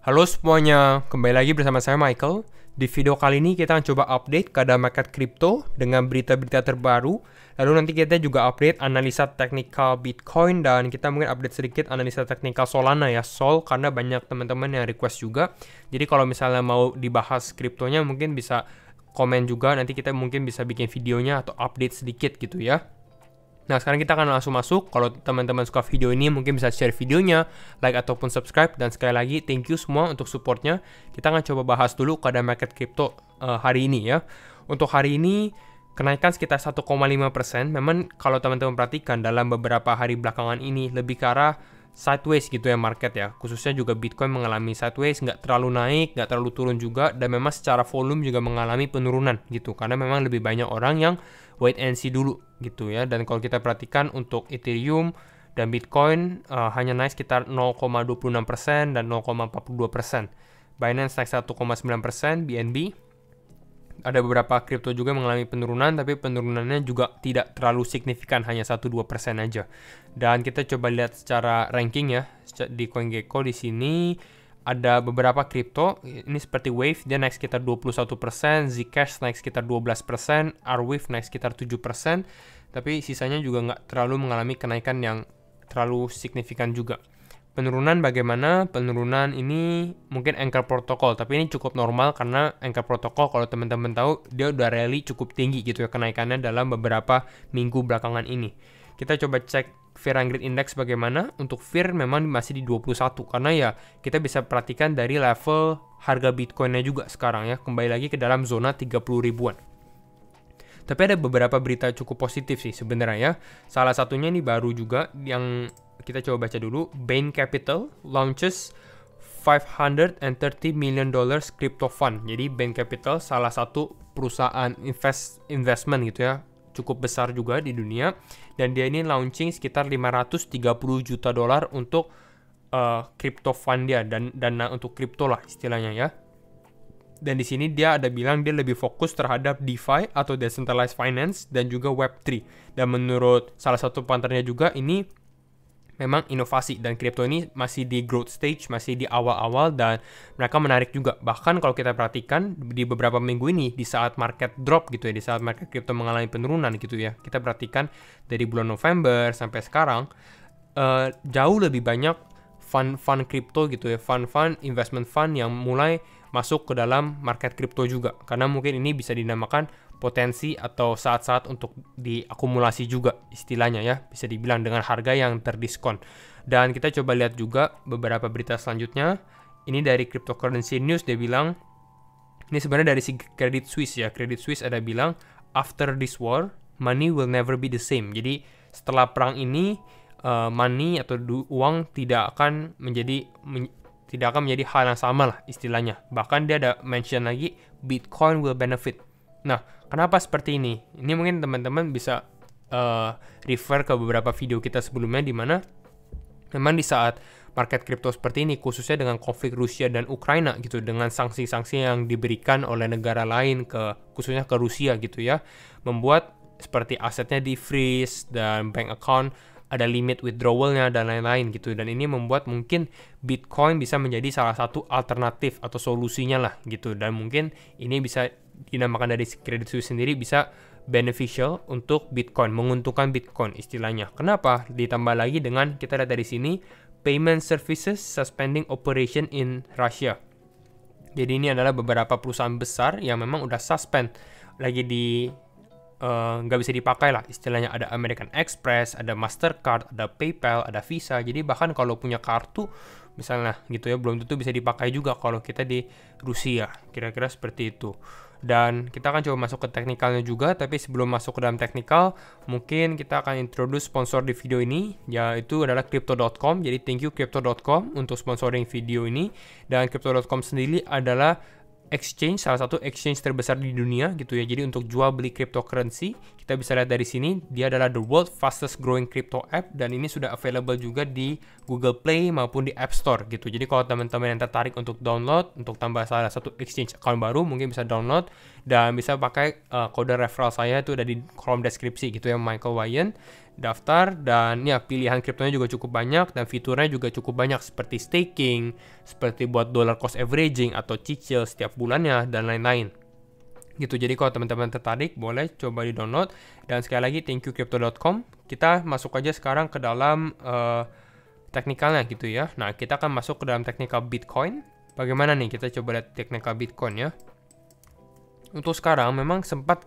Halo semuanya, kembali lagi bersama saya Michael. Di video kali ini kita akan coba update keadaan market kripto dengan berita-berita terbaru. Lalu nanti kita juga update analisa teknikal Bitcoin dan kita mungkin update sedikit analisa teknikal Solana ya, Sol, karena banyak teman-teman yang request juga. Jadi kalau misalnya mau dibahas kriptonya mungkin bisa komen juga, nanti kita mungkin bisa bikin videonya atau update sedikit gitu ya. Nah, sekarang kita akan langsung masuk. Kalau teman-teman suka video ini, mungkin bisa share videonya, like ataupun subscribe. Dan sekali lagi, thank you semua untuk supportnya. Kita akan coba bahas dulu keadaan market crypto hari ini ya. Untuk hari ini, kenaikan sekitar 1,5%. Memang kalau teman-teman perhatikan, dalam beberapa hari belakangan ini, lebih ke arah sideways gitu ya market ya. Khususnya juga Bitcoin mengalami sideways, nggak terlalu naik, nggak terlalu turun juga. Dan memang secara volume juga mengalami penurunan gitu. Karena memang lebih banyak orang yang wait and see dulu gitu ya. Dan kalau kita perhatikan untuk Ethereum dan Bitcoin hanya naik sekitar 0,26% dan 0,42%. Binance naik 1,9%, BNB. Ada beberapa kripto juga mengalami penurunan, tapi penurunannya juga tidak terlalu signifikan, hanya 1-2% aja. Dan kita coba lihat secara ranking ya, di CoinGecko di sini ada beberapa kripto, ini seperti Wave, dia naik sekitar 21%, Zcash naik sekitar 12%, Arweave naik sekitar 7%, tapi sisanya juga nggak terlalu mengalami kenaikan yang terlalu signifikan juga. Penurunan bagaimana? Penurunan ini mungkin Anchor Protocol, tapi ini cukup normal karena Anchor Protocol kalau teman-teman tahu dia udah rally cukup tinggi gitu ya kenaikannya dalam beberapa minggu belakangan ini. Kita coba cek Fear and Greed Index bagaimana. Untuk Fear memang masih di 21 karena ya kita bisa perhatikan dari level harga Bitcoinnya juga sekarang ya kembali lagi ke dalam zona 30 ribuan. Tapi ada beberapa berita cukup positif sih sebenarnya ya. Salah satunya ini baru juga yang kita coba baca dulu. Bain Capital launches $530 million crypto fund. Jadi Bain Capital salah satu perusahaan investment gitu ya, cukup besar juga di dunia, dan dia ini launching sekitar $530 juta untuk crypto fund dia, dan dana untuk kripto lah istilahnya ya. Dan di sini dia ada bilang dia lebih fokus terhadap DeFi atau decentralized finance dan juga Web3. Dan menurut salah satu partnernya juga ini memang inovasi dan kripto ini masih di growth stage, masih di awal-awal dan mereka menarik juga. Bahkan kalau kita perhatikan di beberapa minggu ini di saat market drop gitu ya, di saat market kripto mengalami penurunan gitu ya, kita perhatikan dari bulan November sampai sekarang jauh lebih banyak fund kripto gitu ya, fund investment fund yang mulai masuk ke dalam market kripto juga, karena mungkin ini bisa dinamakan potensi atau saat-saat untuk diakumulasi juga istilahnya ya, bisa dibilang dengan harga yang terdiskon. Dan kita coba lihat juga beberapa berita selanjutnya. Ini dari Cryptocurrency News, dia bilang ini sebenarnya dari si Credit Suisse ya. Credit Suisse ada bilang after this war money will never be the same. Jadi setelah perang ini money atau uang tidak akan menjadi hal yang sama lah istilahnya. Bahkan dia ada mention lagi Bitcoin will benefit. Nah, kenapa seperti ini? Ini mungkin teman-teman bisa refer ke beberapa video kita sebelumnya di mana memang di saat market kripto seperti ini, khususnya dengan konflik Rusia dan Ukraina gitu, dengan sanksi-sanksi yang diberikan oleh negara lain khususnya ke Rusia gitu ya, membuat seperti asetnya di freeze dan bank account ada limit withdrawalnya dan lain-lain gitu, dan ini membuat mungkin Bitcoin bisa menjadi salah satu alternatif atau solusinya lah gitu, dan mungkin ini bisa dinamakan dari Credit Suisse sendiri bisa beneficial untuk Bitcoin, menguntungkan Bitcoin istilahnya. Kenapa? Ditambah lagi dengan kita lihat dari sini payment services suspending operation in Russia. Jadi ini adalah beberapa perusahaan besar yang memang udah suspend lagi di nggak bisa dipakai lah istilahnya. Ada American Express, ada Mastercard, ada PayPal, ada Visa. Jadi bahkan kalau punya kartu misalnya gitu ya, belum tentu bisa dipakai juga kalau kita di Rusia, kira-kira seperti itu. Dan kita akan coba masuk ke teknikalnya juga, tapi sebelum masuk ke dalam teknikal mungkin kita akan introduce sponsor di video ini, yaitu adalah Crypto.com. Jadi thank you Crypto.com untuk sponsoring video ini. Dan Crypto.com sendiri adalah exchange, salah satu exchange terbesar di dunia gitu ya. Jadi untuk jual beli cryptocurrency, kita bisa lihat dari sini dia adalah the world fastest growing crypto app, dan ini sudah available juga di Google Play maupun di App Store gitu. Jadi kalau teman-teman yang tertarik untuk download, untuk tambah salah satu exchange account baru, mungkin bisa download dan bisa pakai kode referral saya itu ada di kolom deskripsi gitu ya, Michael Wyan. daftar, dan ya pilihan kriptonya juga cukup banyak dan fiturnya juga cukup banyak seperti staking, seperti buat dollar cost averaging atau cicil setiap bulannya dan lain-lain. Gitu. Jadi kalau teman-teman tertarik boleh coba di-download, dan sekali lagi thank you crypto.com. Kita masuk aja sekarang ke dalam teknikalnya gitu ya. Nah, kita akan masuk ke dalam teknikal Bitcoin. Bagaimana nih kita coba lihat teknikal Bitcoin ya. Untuk sekarang memang sempat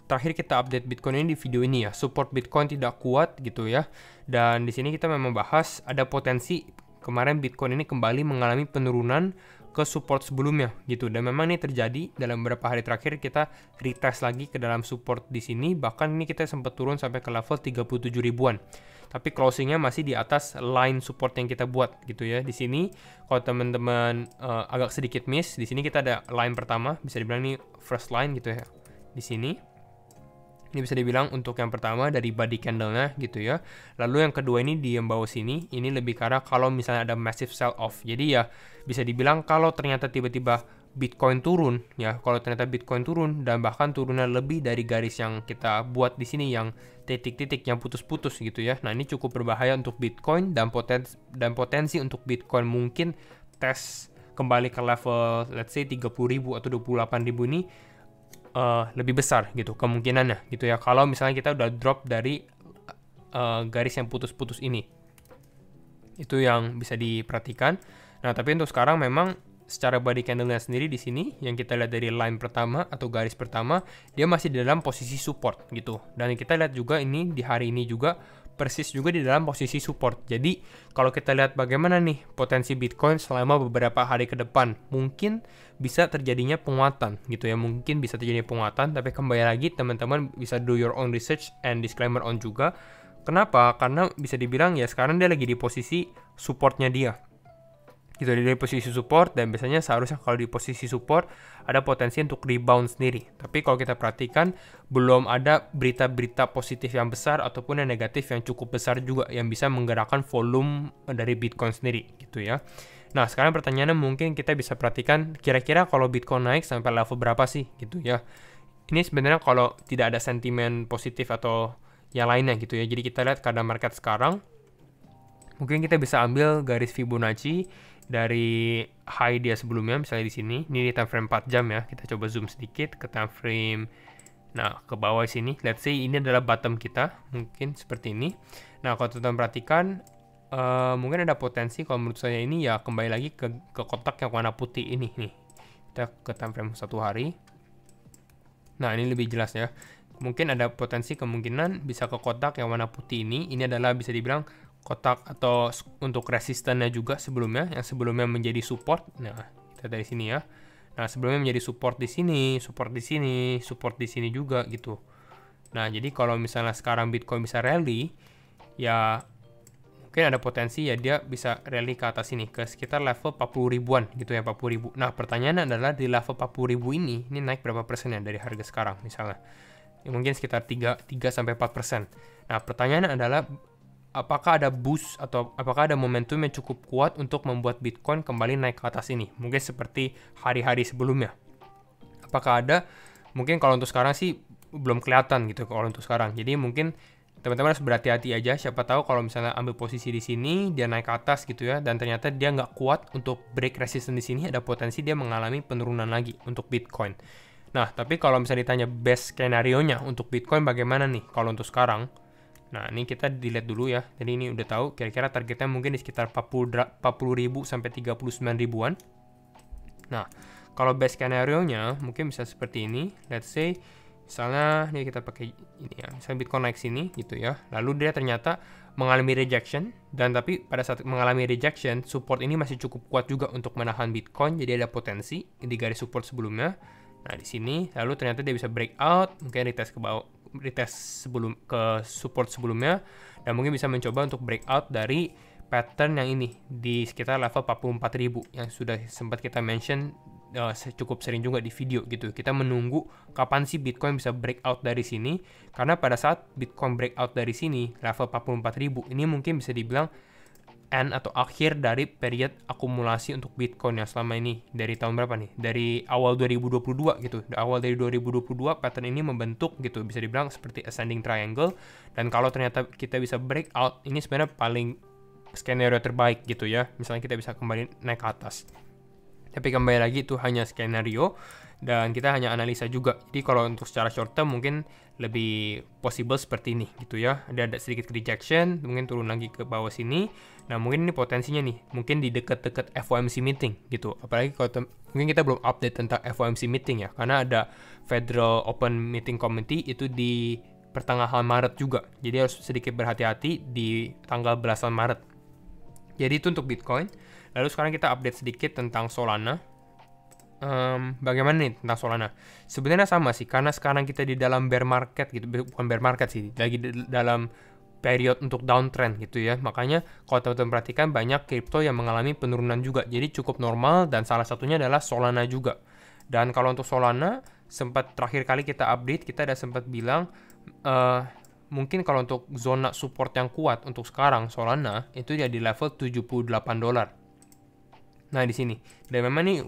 terakhir kita update Bitcoin ini di video ini ya. Support Bitcoin tidak kuat gitu ya. Dan di sini kita memang bahas ada potensi kemarin Bitcoin ini kembali mengalami penurunan ke support sebelumnya gitu. Dan memang ini terjadi dalam beberapa hari terakhir, kita retest lagi ke dalam support di sini. Bahkan ini kita sempat turun sampai ke level 37 ribuan. Tapi closingnya masih di atas line support yang kita buat gitu ya. Di sini kalau teman-teman agak sedikit miss, di sini kita ada line pertama, bisa dibilang ini first line gitu ya. Di sini ini bisa dibilang untuk yang pertama dari body candle-nya gitu ya. Lalu yang kedua ini di yang bawah sini, ini lebih karena kalau misalnya ada massive sell off. Jadi ya bisa dibilang kalau ternyata tiba-tiba Bitcoin turun ya, kalau ternyata Bitcoin turun dan bahkan turunnya lebih dari garis yang kita buat di sini yang titik-titik yang putus-putus gitu ya. Nah, ini cukup berbahaya untuk Bitcoin dan potensi untuk Bitcoin mungkin tes kembali ke level let's say 30.000 atau 28.000 ini lebih besar gitu kemungkinannya gitu ya, kalau misalnya kita udah drop dari garis yang putus-putus ini. Itu yang bisa diperhatikan. Nah, tapi untuk sekarang memang secara body candle-nya sendiri di sini yang kita lihat dari line pertama atau garis pertama, dia masih di dalam posisi support gitu. Dan kita lihat juga ini di hari ini juga persis juga di dalam posisi support. Jadi kalau kita lihat bagaimana nih potensi Bitcoin selama beberapa hari ke depan, mungkin bisa terjadinya penguatan gitu ya, mungkin bisa terjadi penguatan. Tapi kembali lagi teman-teman bisa do your own research and disclaimer on juga. Kenapa? Karena bisa dibilang ya sekarang dia lagi di posisi supportnya dia gitu, dari posisi support, dan biasanya seharusnya kalau di posisi support ada potensi untuk rebound sendiri. Tapi kalau kita perhatikan belum ada berita-berita positif yang besar ataupun yang negatif yang cukup besar juga yang bisa menggerakkan volume dari Bitcoin sendiri gitu ya. Nah, sekarang pertanyaannya mungkin kita bisa perhatikan kira-kira kalau Bitcoin naik sampai level berapa sih gitu ya. Ini sebenarnya kalau tidak ada sentimen positif atau yang lainnya gitu ya. Jadi kita lihat keadaan market sekarang. Mungkin kita bisa ambil garis Fibonacci dari high dia sebelumnya, misalnya di sini. Ini di time frame 4 jam ya. Kita coba zoom sedikit ke time frame. Nah, ke bawah sini. Let's say ini adalah bottom kita. Mungkin seperti ini. Nah, kalau teman-teman perhatikan, mungkin ada potensi kalau menurut saya ini ya kembali lagi ke kotak yang warna putih ini nih. Kita ke time frame 1 hari. Nah, ini lebih jelas ya. Mungkin ada potensi kemungkinan bisa ke kotak yang warna putih ini. Ini adalah bisa dibilang kotak atau untuk resistannya juga sebelumnya, yang sebelumnya menjadi support. Nah, kita dari sini ya. Nah, sebelumnya menjadi support di sini, support di sini, support di sini juga gitu. Nah, jadi kalau misalnya sekarang Bitcoin bisa rally, ya mungkin ada potensi ya dia bisa rally ke atas ini, ke sekitar level 40 ribuan gitu ya, 40 ribu. Nah, pertanyaannya adalah di level 40 ribu ini naik berapa persen ya dari harga sekarang misalnya? Ya, mungkin sekitar 3-4%. Nah, pertanyaannya adalah apakah ada boost atau apakah ada momentum yang cukup kuat untuk membuat Bitcoin kembali naik ke atas ini? Mungkin seperti hari-hari sebelumnya. Apakah ada? Mungkin kalau untuk sekarang sih belum kelihatan gitu kalau untuk sekarang. Jadi mungkin teman-teman harus berhati-hati aja. Siapa tahu kalau misalnya ambil posisi di sini, dia naik ke atas gitu ya, dan ternyata dia nggak kuat untuk break resistance di sini, ada potensi dia mengalami penurunan lagi untuk Bitcoin. Nah, tapi kalau misalnya ditanya best skenario-nya untuk Bitcoin bagaimana nih kalau untuk sekarang? Nah, ini kita dilihat dulu ya. Jadi ini udah tahu kira-kira targetnya mungkin di sekitar 40.000 sampai 39 ribuan. Nah, kalau best skenario-nya mungkin bisa seperti ini. Let's say misalnya ini kita pakai ini ya. Misalnya Bitcoin naik sini gitu ya. Lalu dia ternyata mengalami rejection, dan tapi pada saat mengalami rejection, support ini masih cukup kuat juga untuk menahan Bitcoin. Jadi ada potensi di garis support sebelumnya. Nah, di sini lalu ternyata dia bisa breakout, mungkin retest ke bawah, retest sebelum ke support sebelumnya, dan mungkin bisa mencoba untuk breakout dari pattern yang ini di sekitar level 44.000 yang sudah sempat kita mention cukup sering juga di video gitu. Kita menunggu kapan sih Bitcoin bisa breakout dari sini, karena pada saat Bitcoin breakout dari sini level 44.000 ini mungkin bisa dibilang end atau akhir dari period akumulasi untuk Bitcoin yang selama ini. Dari tahun berapa nih? Dari awal 2022 gitu. Awal dari 2022 pattern ini membentuk gitu. Bisa dibilang seperti ascending triangle. Dan kalau ternyata kita bisa breakout, ini sebenarnya paling skenario terbaik gitu ya. Misalnya kita bisa kembali naik ke atas. Tapi kembali lagi itu hanya skenario dan kita hanya analisa juga. Jadi kalau untuk secara short term mungkin lebih possible seperti ini gitu ya. Ada sedikit rejection, mungkin turun lagi ke bawah sini. Nah mungkin ini potensinya nih, mungkin di dekat-dekat FOMC meeting gitu. Apalagi kalau mungkin kita belum update tentang FOMC meeting ya, karena ada Federal Open Meeting Committee itu di pertengahan Maret juga. Jadi harus sedikit berhati-hati di tanggal belasan Maret. Jadi itu untuk Bitcoin. Lalu sekarang kita update sedikit tentang Solana. Bagaimana nih tentang Solana? Sebenarnya sama sih, karena sekarang kita di dalam bear market gitu, bukan bear market sih, lagi dalam period untuk downtrend gitu ya. Makanya kalau teman-teman perhatikan banyak kripto yang mengalami penurunan juga. Jadi cukup normal dan salah satunya adalah Solana juga. Dan kalau untuk Solana, sempat terakhir kali kita update, kita ada sempat bilang mungkin kalau untuk zona support yang kuat untuk sekarang Solana itu ya di level $78. Nah di sini, dan memang nih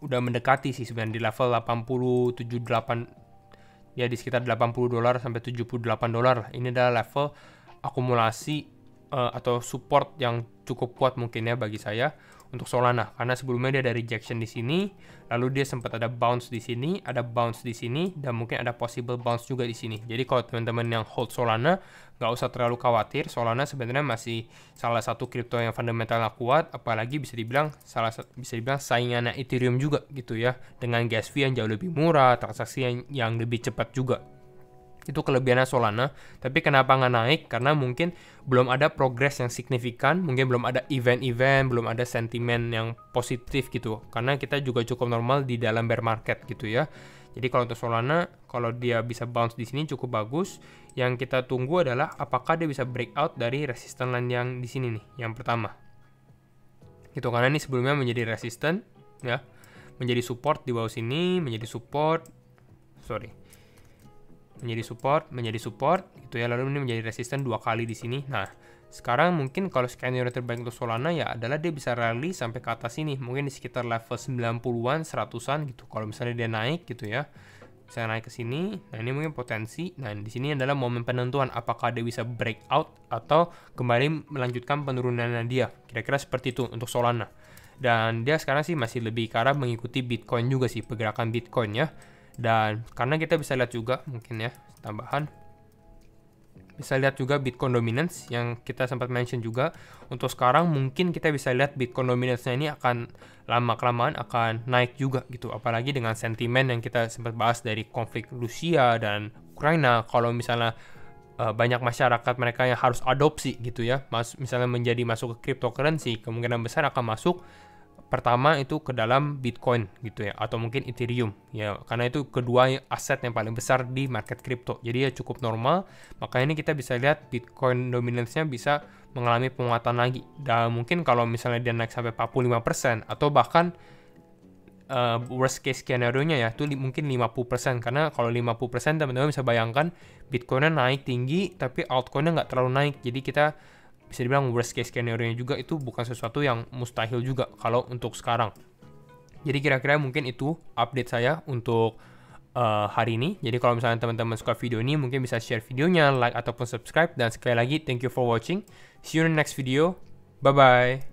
udah mendekati sih sebenarnya di level 78 ya, di sekitar $80 sampai $78 lah. Ini adalah level akumulasi atau support yang cukup kuat mungkin ya bagi saya untuk Solana, karena sebelumnya dia ada rejection di sini, lalu dia sempat ada bounce di sini, ada bounce di sini, dan mungkin ada possible bounce juga di sini. Jadi kalau teman-teman yang hold Solana, nggak usah terlalu khawatir. Solana sebenarnya masih salah satu kripto yang fundamentalnya kuat, apalagi bisa dibilang saingannya Ethereum juga gitu ya, dengan gas fee yang jauh lebih murah, transaksi yang lebih cepat juga. Itu kelebihannya Solana. Tapi kenapa nggak naik? Karena mungkin belum ada progres yang signifikan, mungkin belum ada event-event, belum ada sentimen yang positif gitu. Karena kita juga cukup normal di dalam bear market gitu ya. Jadi kalau untuk Solana, kalau dia bisa bounce di sini cukup bagus. Yang kita tunggu adalah apakah dia bisa breakout dari resistance line yang di sini nih, yang pertama. Gitu, karena ini sebelumnya menjadi resistance ya, menjadi support di bawah sini, menjadi support gitu ya, lalu ini menjadi resisten 2 kali di sini. Nah, sekarang mungkin kalau skenario terbaik untuk Solana ya adalah dia bisa rally sampai ke atas sini, mungkin di sekitar level 90-an, 100-an gitu. Kalau misalnya dia naik gitu ya, bisa naik ke sini. Nah, ini mungkin potensi. Nah, di sini adalah momen penentuan apakah dia bisa breakout atau kembali melanjutkan penurunannya dia. Kira-kira seperti itu untuk Solana. Dan dia sekarang sih masih lebih ke arah mengikuti Bitcoin juga sih, pergerakan Bitcoin ya. Dan karena kita bisa lihat juga mungkin ya, tambahan bisa lihat juga Bitcoin dominance yang kita sempat mention juga. Untuk sekarang mungkin kita bisa lihat Bitcoin dominance-nya ini akan lama-kelamaan akan naik juga gitu, apalagi dengan sentimen yang kita sempat bahas dari konflik Rusia dan Ukraina. Kalau misalnya banyak masyarakat mereka yang harus adopsi gitu ya, misalnya menjadi masuk ke cryptocurrency, kemungkinan besar akan masuk pertama itu ke dalam Bitcoin gitu ya, atau mungkin Ethereum ya, karena itu kedua aset yang paling besar di market crypto. Jadi ya cukup normal. Makanya ini kita bisa lihat Bitcoin dominance-nya bisa mengalami penguatan lagi. Dan mungkin kalau misalnya dia naik sampai 45% atau bahkan worst case skenario-nya ya itu mungkin 50%, karena kalau 50% teman-teman bisa bayangkan Bitcoin-nya naik tinggi tapi altcoin-nya nggak terlalu naik. Jadi kita bisa dibilang worst case skenario-nya juga itu bukan sesuatu yang mustahil juga kalau untuk sekarang. Jadi kira-kira mungkin itu update saya untuk hari ini. Jadi kalau misalnya teman-teman suka video ini, mungkin bisa share videonya, like ataupun subscribe. Dan sekali lagi, thank you for watching. See you in the next video. Bye-bye.